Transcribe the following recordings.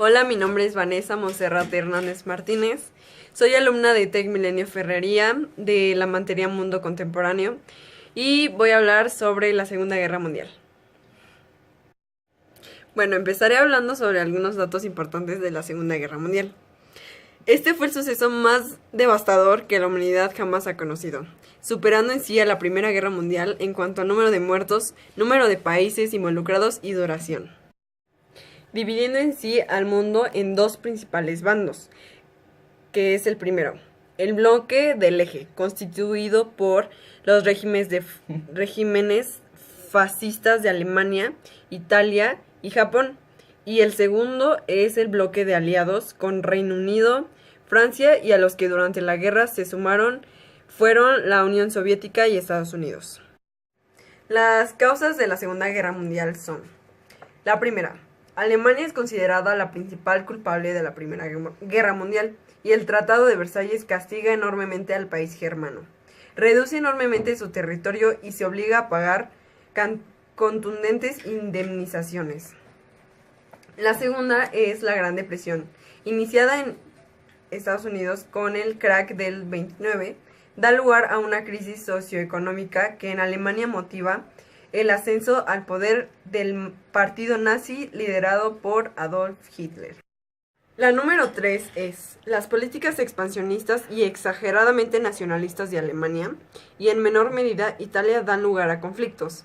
Hola, mi nombre es Vanessa Monserrate Hernández Martínez. Soy alumna de Tec Milenio Ferrería de la materia Mundo Contemporáneo y voy a hablar sobre la Segunda Guerra Mundial. Bueno, empezaré hablando sobre algunos datos importantes de la Segunda Guerra Mundial. Este fue el suceso más devastador que la humanidad jamás ha conocido, superando en sí a la Primera Guerra Mundial en cuanto a número de muertos, número de países involucrados y duración, dividiendo en sí al mundo en dos principales bandos, que es el primero, el bloque del eje, constituido por los regímenes fascistas de Alemania, Italia y Japón, y el segundo es el bloque de aliados con Reino Unido, Francia, y a los que durante la guerra se sumaron fueron la Unión Soviética y Estados Unidos. Las causas de la Segunda Guerra Mundial son: la primera, Alemania es considerada la principal culpable de la Primera Guerra Mundial y el Tratado de Versalles castiga enormemente al país germano. Reduce enormemente su territorio y se obliga a pagar contundentes indemnizaciones. La segunda es la Gran Depresión, iniciada en Estados Unidos con el crack del 29, da lugar a una crisis socioeconómica que en Alemania motiva el ascenso al poder del partido nazi liderado por Adolf Hitler. La número 3 es las políticas expansionistas y exageradamente nacionalistas de Alemania, y en menor medida Italia, dan lugar a conflictos.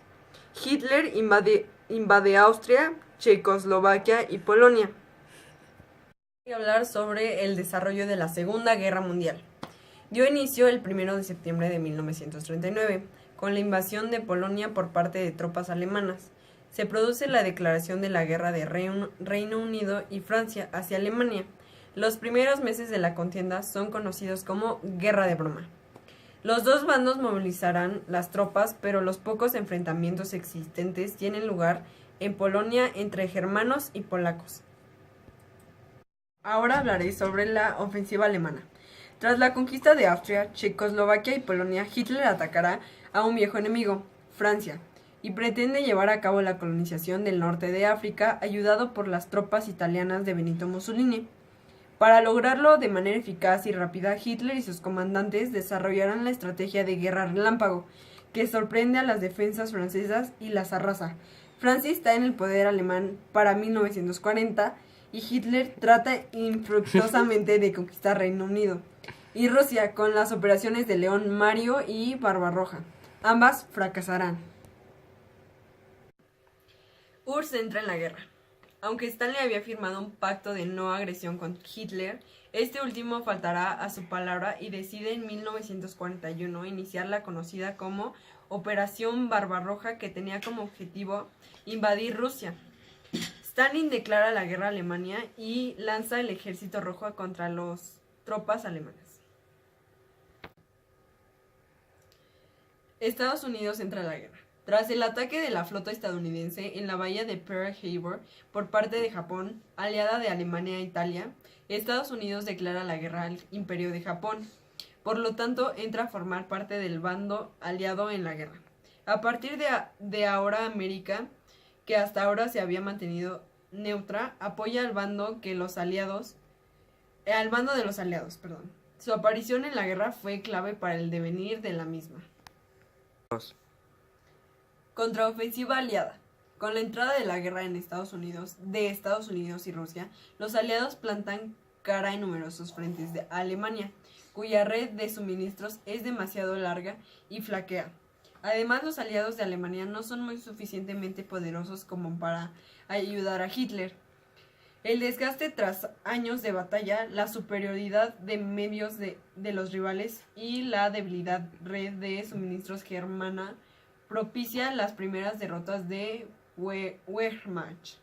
Hitler invade Austria, Checoslovaquia y Polonia. Voy a hablar sobre el desarrollo de la Segunda Guerra Mundial. Dio inicio el 1 de septiembre de 1939, con la invasión de Polonia por parte de tropas alemanas. Se produce la declaración de la guerra de Reino Unido y Francia hacia Alemania. Los primeros meses de la contienda son conocidos como Guerra de Broma. Los dos bandos movilizarán las tropas, pero los pocos enfrentamientos existentes tienen lugar en Polonia entre germanos y polacos. Ahora hablaré sobre la ofensiva alemana. Tras la conquista de Austria, Checoslovaquia y Polonia, Hitler atacará a un viejo enemigo, Francia, y pretende llevar a cabo la colonización del norte de África, ayudado por las tropas italianas de Benito Mussolini. Para lograrlo de manera eficaz y rápida, Hitler y sus comandantes desarrollarán la estrategia de guerra relámpago, que sorprende a las defensas francesas y las arrasa. Francia está en el poder alemán para 1940 y Hitler trata infructuosamente de conquistar Reino Unido. Y Rusia con las operaciones de León Mario y Barbarroja. Ambas fracasarán. URSS entra en la guerra. Aunque Stanley había firmado un pacto de no agresión con Hitler, este último faltará a su palabra y decide en 1941 iniciar la conocida como Operación Barbarroja, que tenía como objetivo invadir Rusia. Stalin declara la guerra a Alemania y lanza el Ejército Rojo contra las tropas alemanas. Estados Unidos entra a la guerra. Tras el ataque de la flota estadounidense en la bahía de Pearl Harbor por parte de Japón, aliada de Alemania e Italia, Estados Unidos declara la guerra al Imperio de Japón. Por lo tanto, entra a formar parte del bando aliado en la guerra. A partir de ahora, América, que hasta ahora se había mantenido neutra, apoya al bando de los aliados. Su aparición en la guerra fue clave para el devenir de la misma. Contraofensiva aliada. Con la entrada de la guerra de Estados Unidos y Rusia, los aliados plantan cara en numerosos frentes de Alemania, cuya red de suministros es demasiado larga y flaquea. Además, los aliados de Alemania no son muy suficientemente poderosos como para ayudar a Hitler. El desgaste tras años de batalla, la superioridad de medios de los rivales y la debilidad red de suministros germana propicia las primeras derrotas de Wehrmacht.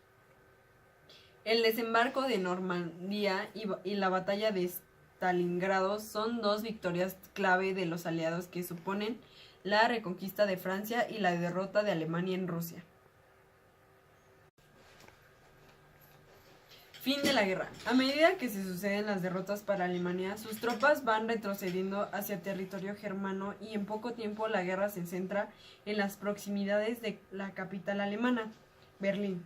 El desembarco de Normandía y la batalla de Stalingrado son dos victorias clave de los aliados que suponen la reconquista de Francia y la derrota de Alemania en Rusia. Fin de la guerra. A medida que se suceden las derrotas para Alemania, sus tropas van retrocediendo hacia territorio germano y en poco tiempo la guerra se centra en las proximidades de la capital alemana, Berlín.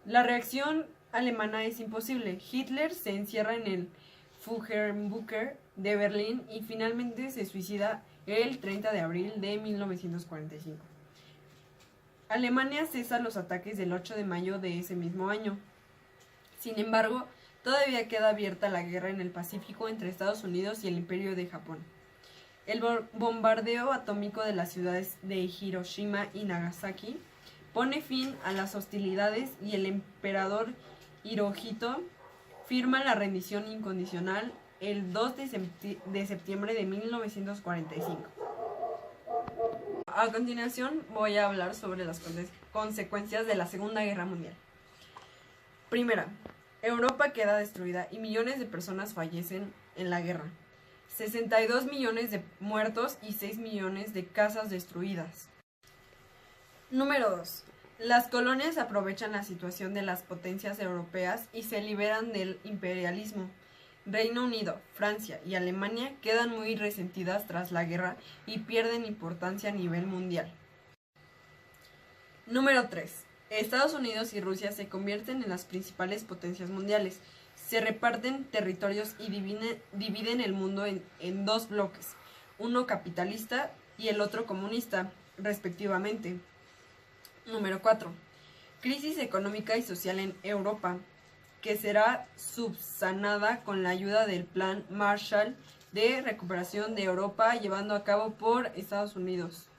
La reacción alemana es imposible. Hitler se encierra en el Führerbunker de Berlín y finalmente se suicida el 30 de abril de 1945. Alemania cesa los ataques del 8 de mayo de ese mismo año. Sin embargo, todavía queda abierta la guerra en el Pacífico entre Estados Unidos y el Imperio de Japón. El bombardeo atómico de las ciudades de Hiroshima y Nagasaki pone fin a las hostilidades y el emperador Hirohito firma la rendición incondicional el 2 de septiembre de 1945. A continuación voy a hablar sobre las consecuencias de la Segunda Guerra Mundial. Primera, Europa queda destruida y millones de personas fallecen en la guerra. 62 millones de muertos y 6 millones de casas destruidas. Número 2. Las colonias aprovechan la situación de las potencias europeas y se liberan del imperialismo. Reino Unido, Francia y Alemania quedan muy resentidas tras la guerra y pierden importancia a nivel mundial. Número 3. Estados Unidos y Rusia se convierten en las principales potencias mundiales. Se reparten territorios y dividen el mundo en dos bloques, uno capitalista y el otro comunista, respectivamente. Número 4. Crisis económica y social en Europa, que será subsanada con la ayuda del Plan Marshall de recuperación de Europa llevado a cabo por Estados Unidos.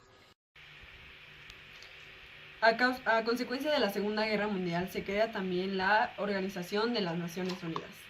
A consecuencia de la Segunda Guerra Mundial se crea también la Organización de las Naciones Unidas.